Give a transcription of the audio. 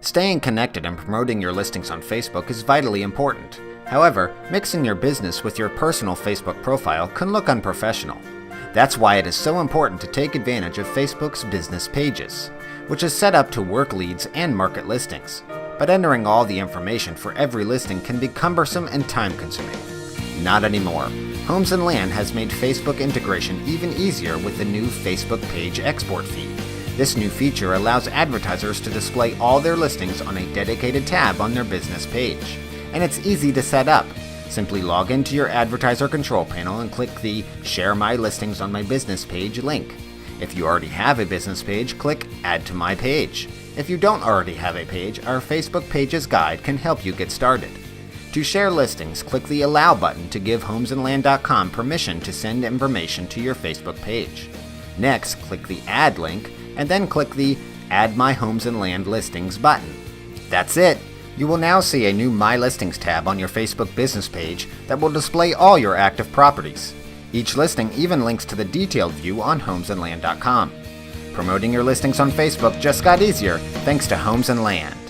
Staying connected and promoting your listings on Facebook is vitally important. However, mixing your business with your personal Facebook profile can look unprofessional. That's why it is so important to take advantage of Facebook's business pages, which is set up to work leads and market listings. But entering all the information for every listing can be cumbersome and time-consuming. Not anymore. Homes and Land has made Facebook integration even easier with the new Facebook page export feed. This new feature allows advertisers to display all their listings on a dedicated tab on their business page. And it's easy to set up. Simply log into your advertiser control panel and click the Share My Listings on My Business Page link. If you already have a business page, click Add to My Page. If you don't already have a page, our Facebook Pages Guide can help you get started. To share listings, click the Allow button to give homesandland.com permission to send information to your Facebook page. Next, click the Add link, and then click the Add My Homes and Land Listings button. That's it! You will now see a new My Listings tab on your Facebook business page that will display all your active properties. Each listing even links to the detailed view on homesandland.com. Promoting your listings on Facebook just got easier thanks to Homes and Land.